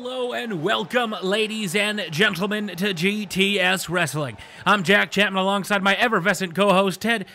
Hello and welcome, ladies and gentlemen, to GTS Wrestling. I'm Jack Chapman alongside my effervescent co-host, Ted.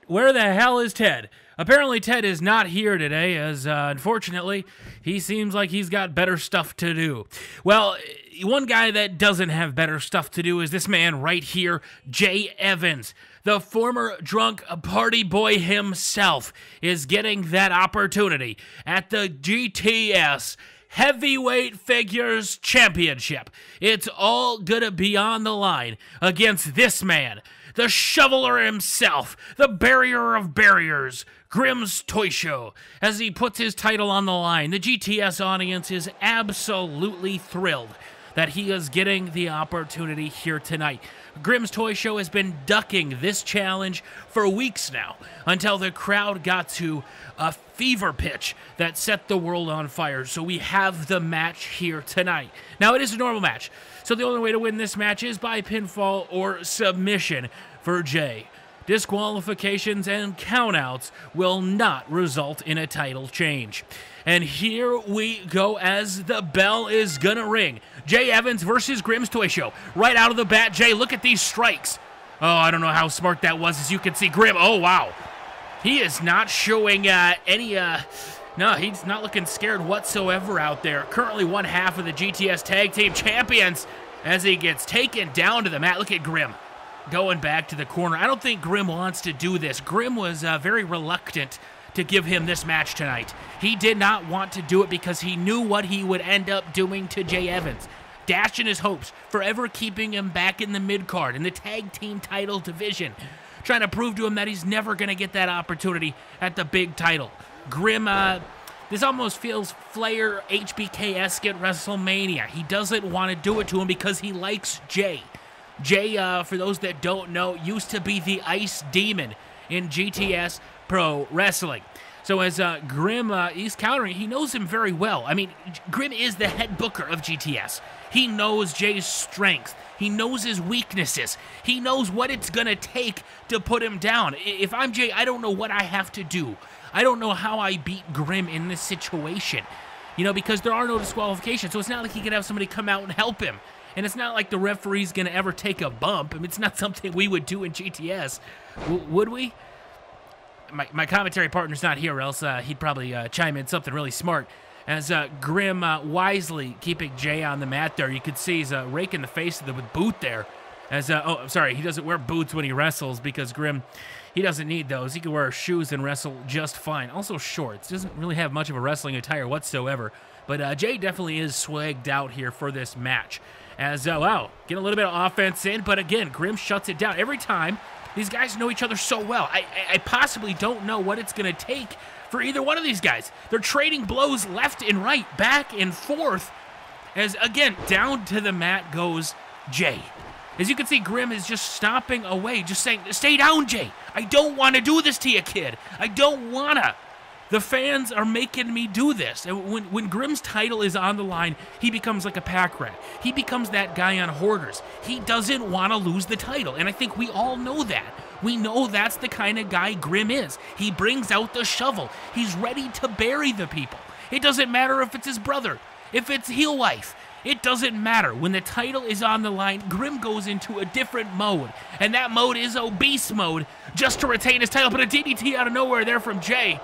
Where the hell is Ted? Apparently, Ted is not here today, as unfortunately, he seems like he's got better stuff to do. Well, one guy that doesn't have better stuff to do is this man right here, Jay Evans. The former drunk party boy himself is getting that opportunity at the GTS Heavyweight Figures Championship. It's all gonna be on the line against this man, the shoveler himself, the barrier of barriers, Grimm's Toy Show. As he puts his title on the line, the GTS audience is absolutely thrilled that he is getting the opportunity here tonight. Grimm's Toy Show has been ducking this challenge for weeks now until the crowd got to a fever pitch that set the world on fire. So we have the match here tonight. Now, it is a normal match, so the only way to win this match is by pinfall or submission for Jay. Disqualifications and countouts will not result in a title change. And here we go as the bell is gonna ring. Jay Evans versus Grimm's Toy Show. Right out of the bat, Jay, look at these strikes. Oh, I don't know how smart that was. As you can see, Grimm, oh, wow. He is not showing no, he's not looking scared whatsoever out there. Currently one half of the GTS Tag Team Champions as he gets taken down to the mat. Look at Grimm going back to the corner. I don't think Grimm wants to do this. Grimm was very reluctant to give him this match tonight. He did not want to do it because he knew what he would end up doing to Jay Evans. Dashing his hopes, forever keeping him back in the mid-card, in the tag team title division. Trying to prove to him that he's never going to get that opportunity at the big title. Grimm, this almost feels Flair HBK-esque at WrestleMania. He doesn't want to do it to him because he likes Jay. Jay, for those that don't know, used to be the Ice Demon in GTS Pro Wrestling. So as Grimm, he's countering, he knows him very well. I mean, Grimm is the head booker of GTS. He knows Jay's strengths. He knows his weaknesses. He knows what it's going to take to put him down. If I'm Jay, I don't know what I have to do. I don't know how I beat Grimm in this situation. You know, because there are no disqualifications, so it's not like he could have somebody come out and help him. And it's not like the referee's going to ever take a bump. I mean, it's not something we would do in GTS. Would we? My commentary partner's not here, or else he'd probably chime in something really smart. As Grimm wisely keeping Jay on the mat there, you could see he's raking the face of the boot there. As oh, sorry, he doesn't wear boots when he wrestles because Grimm, he doesn't need those. He can wear shoes and wrestle just fine. Also shorts. Doesn't really have much of a wrestling attire whatsoever. But Jay definitely is swagged out here for this match. As, wow, getting a little bit of offense in, but again, Grimm shuts it down. Every time, these guys know each other so well. I possibly don't know what it's going to take for either one of these guys. They're trading blows left and right, back and forth. As, again, down to the mat goes Jay. As you can see, Grimm is just stomping away, just saying, stay down, Jay. I don't want to do this to you, kid. I don't want to. The fans are making me do this. And when Grimm's title is on the line, he becomes like a pack rat. He becomes that guy on Hoarders. He doesn't want to lose the title, and I think we all know that. We know that's the kind of guy Grimm is. He brings out the shovel. He's ready to bury the people. It doesn't matter if it's his brother, if it's heel wife. It doesn't matter. When the title is on the line, Grimm goes into a different mode, and that mode is obese mode, just to retain his title. But a DDT out of nowhere there from Jay.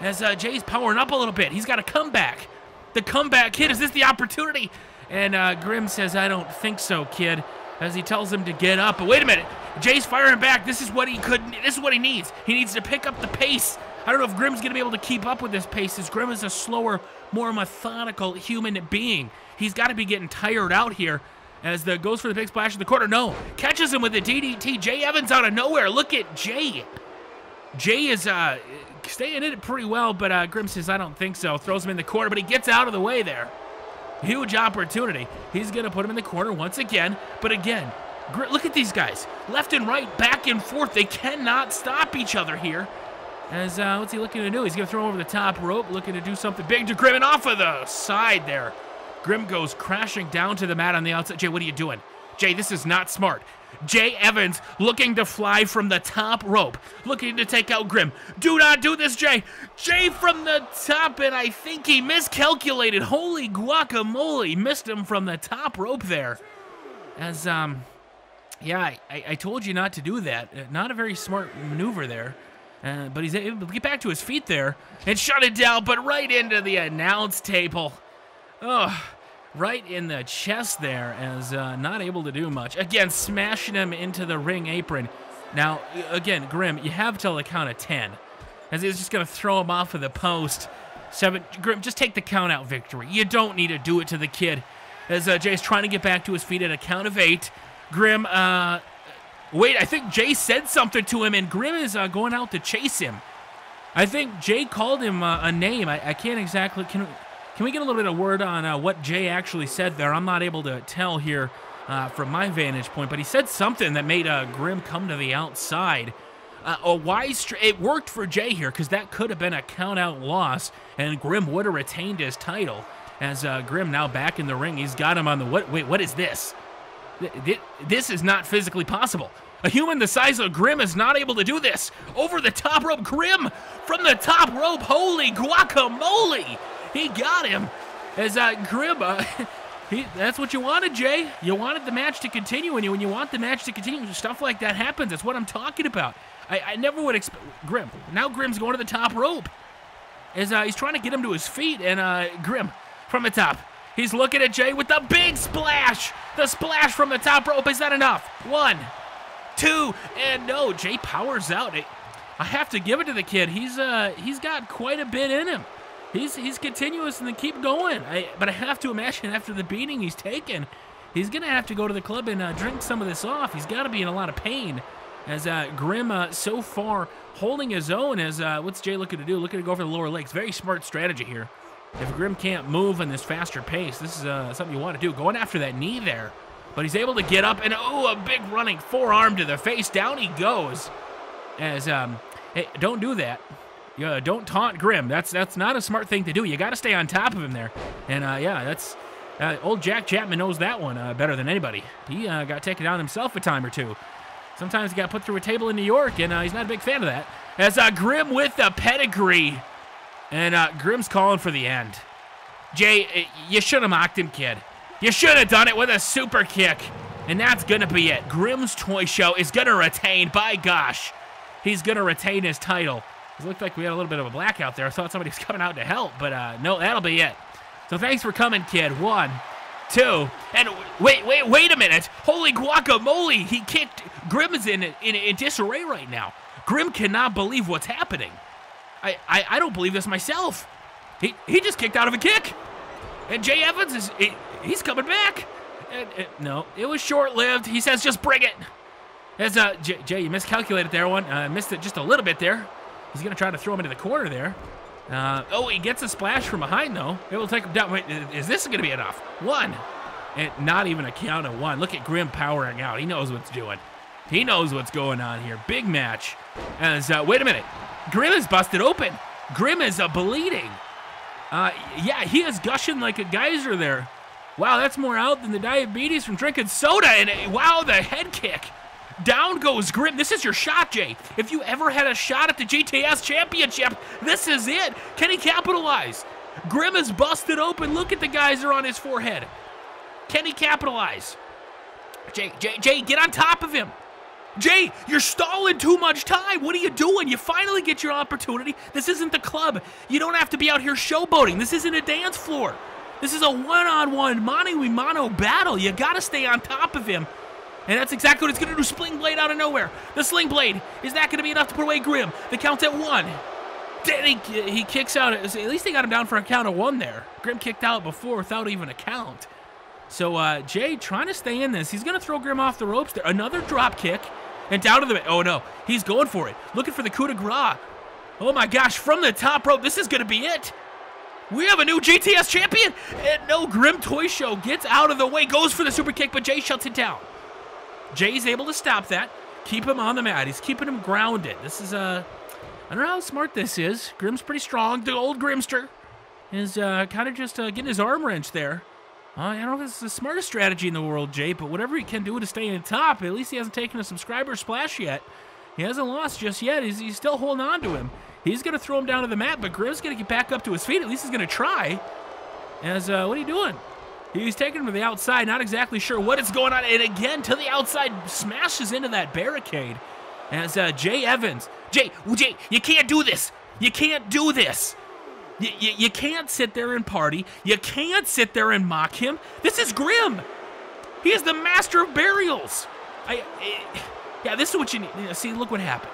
As Jay's powering up a little bit. He's got a comeback. The comeback kid, is this the opportunity? And Grimm says, I don't think so, kid, as he tells him to get up. But wait a minute. Jay's firing back. This is what he needs. He needs to pick up the pace. I don't know if Grimm's going to be able to keep up with this pace, as Grimm is a slower, more methodical human being. He's got to be getting tired out here. As the goes for the big splash in the corner. No. Catches him with the DDT. Jay Evans out of nowhere. Look at Jay. Jay is staying in it pretty well, but Grimm says, I don't think so. Throws him in the corner, but he gets out of the way there. Huge opportunity. He's going to put him in the corner once again, but again, look at these guys. Left and right, back and forth. They cannot stop each other here. As, what's he looking to do? He's going to throw him over the top rope, looking to do something big to Grimm, and off of the side there. Grimm goes crashing down to the mat on the outside. Jay, what are you doing? Jay, this is not smart. Jay Evans looking to fly from the top rope, looking to take out Grim. Do not do this, Jay. Jay from the top, and I think he miscalculated. Holy guacamole, missed him from the top rope there. As, yeah, I told you not to do that. Not a very smart maneuver there. But he's able to get back to his feet there and shut it down, but right into the announce table. Oh, right in the chest there, as not able to do much. Again, smashing him into the ring apron. Now, again, Grim, you have till the count of 10, as he's just going to throw him off of the post. 7, Grim, just take the count-out victory. You don't need to do it to the kid. As Jay's trying to get back to his feet at a count of 8. Grim, wait, I think Jay said something to him, and Grim is going out to chase him. I think Jay called him a name. I can't exactly... Can we get a little bit of word on what Jay actually said there? I'm not able to tell here from my vantage point, but he said something that made Grim come to the outside. It worked for Jay here, because that could have been a count-out loss, and Grim would have retained his title. As Grim now back in the ring, he's got him on the... Wait, what is this? This is not physically possible. A human the size of Grim is not able to do this. Over the top rope, Grim from the top rope. Holy guacamole! He got him. As Grim, that's what you wanted, Jay. You wanted the match to continue, and when you want the match to continue, stuff like that happens. That's what I'm talking about. I never would expect... Grim. Now Grim's going to the top rope. As he's trying to get him to his feet, and Grim from the top. He's looking at Jay with the big splash. The splash from the top rope. Is that enough? 1, 2, and no. Jay powers out. I have to give it to the kid. He's got quite a bit in him. He's continuous and keep going. But I have to imagine after the beating he's taken, he's gonna have to go to the club and drink some of this off. He's got to be in a lot of pain. As Grim so far holding his own. As what's Jay looking to do? Looking to go for the lower legs. Very smart strategy here. If Grim can't move in this faster pace, this is something you want to do. Going after that knee there. But he's able to get up, and oh, a big running forearm to the face. Down he goes. As, hey, don't do that. Don't taunt Grim. That's not a smart thing to do. You got to stay on top of him there. And, yeah, that's... old Jack Chapman knows that one better than anybody. He got taken down himself a time or two. Sometimes he got put through a table in New York, and he's not a big fan of that. As Grim with the pedigree. And Grim's calling for the end. Jay, you should have mocked him, kid. You should have done it with a super kick. And that's going to be it. Grim's Toy Show is going to retain. By gosh, he's going to retain his title. It looked like we had a little bit of a blackout there. I thought somebody was coming out to help, but no, that'll be it. So thanks for coming, kid. 1, 2, and wait a minute. Holy guacamole, he kicked. Grim is in disarray right now. Grim cannot believe what's happening. I don't believe this myself. He just kicked out of a kick. And Jay Evans he's coming back. No, it was short-lived. He says, just bring it. As Jay, you miscalculated there one. Missed it just a little bit there. He's going to try to throw him into the corner there. Oh, he gets a splash from behind, though. It will take him down. Wait, is this going to be enough? 1. And not even a count of 1. Look at Grim powering out. He knows what's doing. He knows what's going on here. Big match. As, wait a minute. Grim is busted open. Grim is bleeding. Yeah, he is gushing like a geyser there. Wow, that's more out than the diabetes from drinking soda. And wow, the head kick. Down goes Grim. This is your shot, Jay. If you ever had a shot at the GTS Championship, this is it. Can he capitalize? Grim is busted open. Look at the geyser on his forehead. Can he capitalize? Jay, get on top of him. Jay, you're stalling too much time. What are you doing? You finally get your opportunity. This isn't the club. You don't have to be out here showboating. This isn't a dance floor. This is a one-on-one, mano-a-mano battle. You got to stay on top of him. And that's exactly what it's going to do. Sling Blade out of nowhere. The Sling Blade. Is that going to be enough to put away Grim? The count's at 1. Then he kicks out. At least they got him down for a count of 1 there. Grim kicked out before without even a count. So Jay trying to stay in this. He's going to throw Grim off the ropes there. Another drop kick. And down to the... Oh, no. He's going for it. Looking for the coup de grace. Oh, my gosh. From the top rope. This is going to be it. We have a new GTS champion. And no, Grim Toy Show gets out of the way. Goes for the super kick, but Jay shuts it down. Jay's able to stop that. Keep him on the mat. He's keeping him grounded. This is, I don't know how smart this is. Grim's pretty strong. The old Grimster is kind of just getting his arm wrenched there. I don't know if this is the smartest strategy in the world, Jay, but whatever he can do to stay in top, at least he hasn't taken a subscriber splash yet. He hasn't lost just yet. He's still holding on to him. He's going to throw him down to the mat, but Grimm's going to get back up to his feet. At least he's going to try. As, what are you doing? He's taking him to the outside, not exactly sure what is going on. And again, to the outside, smashes into that barricade. As Jay Evans. Jay, you can't do this. You can't do this. You can't sit there and party. You can't sit there and mock him. This is Grimm. He is the master of burials. Yeah, this is what you need. See, look what happened.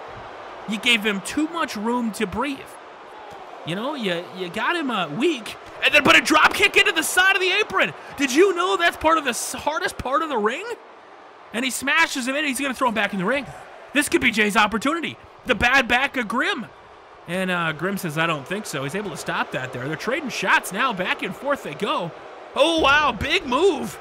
You gave him too much room to breathe. You know, you got him weak, and then put a drop kick into the side of the apron. Did you know that's part of the hardest part of the ring? And he smashes him in, and he's going to throw him back in the ring. This could be Jay's opportunity. The bad back of Grimm. And Grimm says, I don't think so. He's able to stop that there. They're trading shots now. Back and forth they go. Oh, wow. Big move.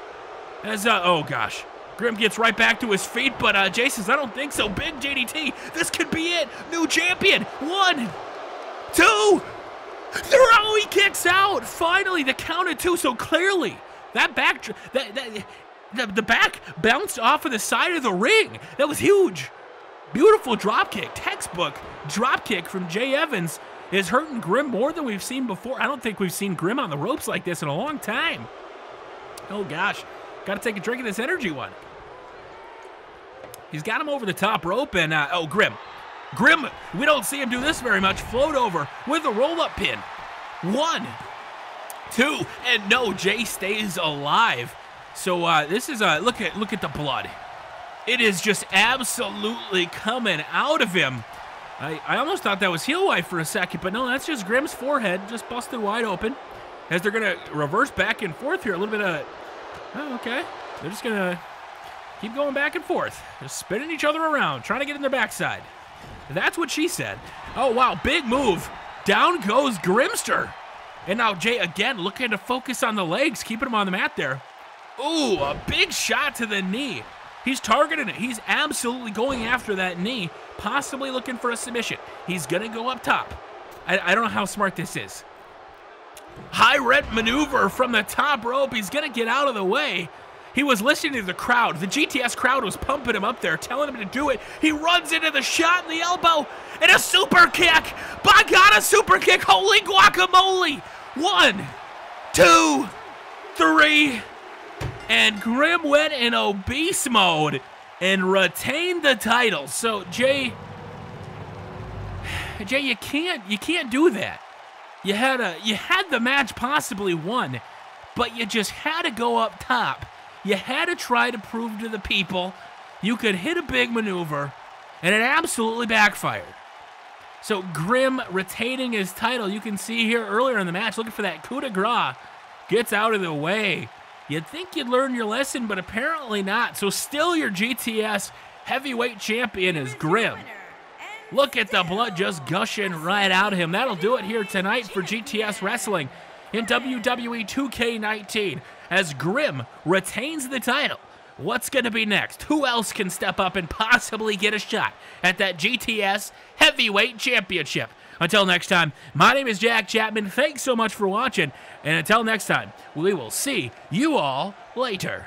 As, oh, gosh. Grimm gets right back to his feet, but Jay says, I don't think so. Big JDT. This could be it. New champion. 1, 2, 3. He kicks out. Finally, the count of 2. So clearly, that back, the back bounced off of the side of the ring. That was huge. Beautiful dropkick, textbook dropkick from Jay Evans is hurting Grimm more than we've seen before. I don't think we've seen Grimm on the ropes like this in a long time. Oh gosh, got to take a drink of this energy one. He's got him over the top rope and, oh, Grimm, we don't see him do this very much. Float over with a roll-up pin. 1, 2, and no, Jay stays alive. So this is, look at the blood. It is just absolutely coming out of him. I almost thought that was heel wipe for a second, but no, that's just Grimm's forehead just busted wide open. As they're going to reverse back and forth here. A little bit of, oh, okay. They're just going to keep going back and forth. Just spinning each other around, trying to get in their backside. That's what she said. Oh, wow, big move. Down goes Grimmster. And now Jay, again, looking to focus on the legs, keeping him on the mat there. Ooh, a big shot to the knee. He's targeting it. He's absolutely going after that knee, possibly looking for a submission. He's going to go up top. I don't know how smart this is. High rep maneuver from the top rope. He's going to get out of the way. He was listening to the crowd. The GTS crowd was pumping him up there, telling him to do it. He runs into the shot in the elbow and a super kick. By God, a super kick. Holy guacamole. 1, 2, 3. And Grimm went in obese mode and retained the title. So Jay, you can't do that. You had the match possibly won, but you just had to go up top. You had to try to prove to the people you could hit a big maneuver, and it absolutely backfired. So Grimm retaining his title. You can see here earlier in the match, looking for that coup de grace, gets out of the way. You'd think you'd learn your lesson, but apparently not. So still your GTS heavyweight champion is Grimm. Look at the blood just gushing right out of him. That'll do it here tonight for GTS Wrestling in WWE 2K19 as Grimm retains the title. What's going to be next? Who else can step up and possibly get a shot at that GTS heavyweight championship? Until next time, my name is Jack Chapman. Thanks so much for watching. And until next time, we will see you all later.